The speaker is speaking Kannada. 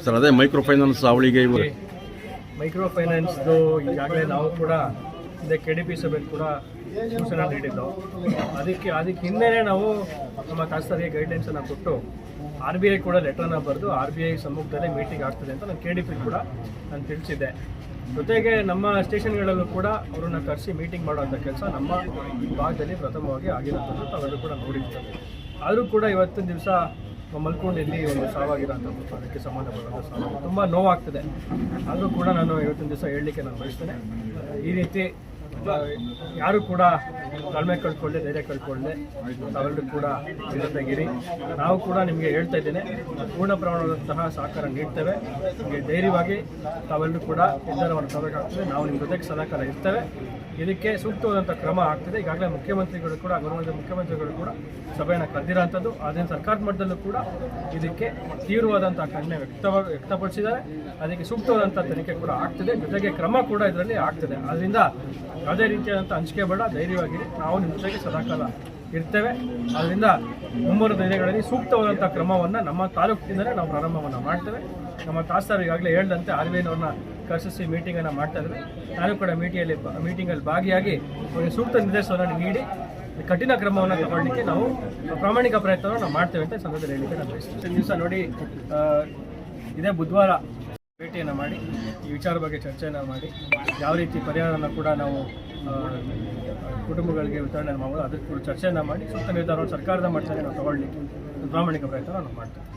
ಸರ್ ಅದೇ ಮೈಕ್ರೋ ಫೈನಾನ್ಸ್ ಅವಳಿಗೆ ಮೈಕ್ರೋ ಫೈನಾನ್ಸ್ದು ಈಗಾಗಲೇ ನಾವು ಕೂಡ ಇದೇ KDP ಸಭೆಯಲ್ಲಿ ಕೂಡ ಸೂಚನೆ ನೀಡಿದ್ದು. ಅದಕ್ಕೆ ಹಿಂದೆಯೇ ನಾವು ನಮ್ಮ ತಹಸೀಲ್ದಾರ್ಗೆ ಗೈಡ್ಲೈನ್ಸನ್ನು ಕೊಟ್ಟು RBI ಕೂಡ ಲೆಟರ್ನ ಬರೆದು RBI ಸಮ್ಮುಖದಲ್ಲೇ ಮೀಟಿಂಗ್ ಆಗ್ತದೆ ಅಂತ ನಾನು KDP ಕೂಡ ನಾನು ತಿಳಿಸಿದ್ದೆ. ಜೊತೆಗೆ ನಮ್ಮ ಸ್ಟೇಷನ್ಗಳಲ್ಲೂ ಕೂಡ ಅವರನ್ನ ಕರೆಸಿ ಮೀಟಿಂಗ್ ಮಾಡುವಂಥ ಕೆಲಸ ನಮ್ಮ ಭಾಗದಲ್ಲಿ ಪ್ರಥಮವಾಗಿ ಆಗಿರೋಂಥದ್ದು ತಾವೆಲ್ಲರೂ ಕೂಡ ನೋಡಿರ್ತಾರೆ. ಆದರೂ ಕೂಡ ಇವತ್ತಿನ ದಿವಸ ಮಲ್ಕೊಂಡಿಲ್ಲಿ ಒಂದು ಸಾವಾಗಿರೋಂಥದ್ದು, ಅದಕ್ಕೆ ಸಂಬಂಧಪಟ್ಟಂಥ ಸಾವು ತುಂಬ ನೋವಾಗ್ತದೆ. ಆದರೂ ಕೂಡ ನಾನು ಇವತ್ತಿನ ದಿವಸ ಹೇಳಲಿಕ್ಕೆ ನಾನು ಬಯಸ್ತೇನೆ, ಈ ರೀತಿ ಯಾರು ಕೂಡ ತಾಳ್ಮೆ ಕಳ್ಕೊಳ್ಳದೆ, ಧೈರ್ಯ ಕಳ್ಕೊಳ್ಳದೆ ತಾವೆಲ್ಲರೂ ಕೂಡ ಜೊತೆಗಿರಿ. ನಾವು ಕೂಡ ನಿಮಗೆ ಹೇಳ್ತಾ ಇದ್ದೇನೆ, ಪೂರ್ಣ ಪ್ರಮಾಣದಂತಹ ಸಹಕಾರ ನೀಡ್ತೇವೆ. ನಿಮಗೆ ಧೈರ್ಯವಾಗಿ ತಾವೆಲ್ಲರೂ ಕೂಡ ನಿರ್ಧಾರವನ್ನು ತಗೋಬೇಕಾಗ್ತದೆ. ನಾವು ನಿಮ್ಮ ಜೊತೆಗೆ ಸದಾಕಾಲ ಇರ್ತೇವೆ. ಇದಕ್ಕೆ ಸೂಕ್ತವಾದಂಥ ಕ್ರಮ ಆಗ್ತದೆ. ಈಗಾಗಲೇ ಮುಖ್ಯಮಂತ್ರಿಗಳು ಕೂಡ, ಗೌರವಾನ್ವಿತ ಮುಖ್ಯಮಂತ್ರಿಗಳು ಕೂಡ ಸಭೆಯನ್ನು ಕರೆದಿರೋಂಥದ್ದು. ಆದ್ದರಿಂದ ಸರ್ಕಾರದ ಮಟ್ಟದಲ್ಲೂ ಕೂಡ ಇದಕ್ಕೆ ತೀವ್ರವಾದಂಥ ಖಂಡನೆ ವ್ಯಕ್ತಪಡಿಸಿದ್ದಾರೆ. ಅದಕ್ಕೆ ಸೂಕ್ತವಾದಂಥ ತನಿಖೆ ಕೂಡ ಆಗ್ತದೆ, ಜೊತೆಗೆ ಕ್ರಮ ಕೂಡ ಇದರಲ್ಲಿ ಆಗ್ತದೆ. ಆದ್ದರಿಂದ ಯಾವುದೇ ರೀತಿಯಾದಂಥ ಅಂಜಿಕೆ ಬೇಡ, ಧೈರ್ಯವಾಗಿರಿ. ನಾವು ನಿಮ್ಮ ಜೊತೆಗೆ ಸದಾಕಾಲ ಇರ್ತೇವೆ. ಆದ್ದರಿಂದ ಮುಂಬರುವ ದಿನಗಳಲ್ಲಿ ಸೂಕ್ತವಾದಂಥ ಕ್ರಮವನ್ನು ನಮ್ಮ ತಾಲೂಕಿನಿಂದಲೇ ನಾವು ಪ್ರಾರಂಭವನ್ನು ಮಾಡ್ತೇವೆ. ನಮ್ಮ ತಹಸೀಲ್ದಾರ್ ಈಗಾಗಲೇ ಹೇಳಿದಂತೆ RBIನವ್ರನ್ನ ಕರೆಸಿ ಮೀಟಿಂಗನ್ನು ಮಾಡ್ತಾ ಇದ್ದಾರೆ. ನಾನು ಕೂಡ ಮೀಟಿಂಗಲ್ಲಿ ಭಾಗಿಯಾಗಿ ಅವರಿಗೆ ಸೂಕ್ತ ನಿರ್ದೇಶನವನ್ನು ನೀಡಿ ಕಠಿಣ ಕ್ರಮವನ್ನು ತಗೊಳ್ಳಿಕ್ಕೆ ನಾವು ಪ್ರಾಮಾಣಿಕ ಪ್ರಯತ್ನವನ್ನು ನಾವು ಮಾಡ್ತೇವೆ ಅಂತ ಸಂದರ್ಭದಲ್ಲಿ ಹೇಳಲಿಕ್ಕೆ ನಾನು ಬಯಸ್ತೀನಿ. ದಿವಸ ನೋಡಿ, ಇದೇ ಬುಧವಾರ ಭೇಟಿಯನ್ನು ಮಾಡಿ ಈ ವಿಚಾರ ಬಗ್ಗೆ ಚರ್ಚೆಯನ್ನು ಮಾಡಿ ಯಾವ ರೀತಿ ಪರಿಹಾರವನ್ನು ಕೂಡ ನಾವು ಕುಟುಂಬಗಳಿಗೆ ವಿತರಣೆ ಮಾಡೋದು, ಅದಕ್ಕೆ ಕೂಡ ಚರ್ಚೆಯನ್ನು ಮಾಡಿ ಸೂಕ್ತ ನಿರ್ಧಾರವನ್ನು ಸರ್ಕಾರದ ಮಟ್ಟದಲ್ಲಿ ನಾವು ತಗೊಳ್ಳಿಕ್ಕೆ ಪ್ರಾಮಾಣಿಕ ಪ್ರಯತ್ನ ನಾವು ಮಾಡ್ತೇವೆ.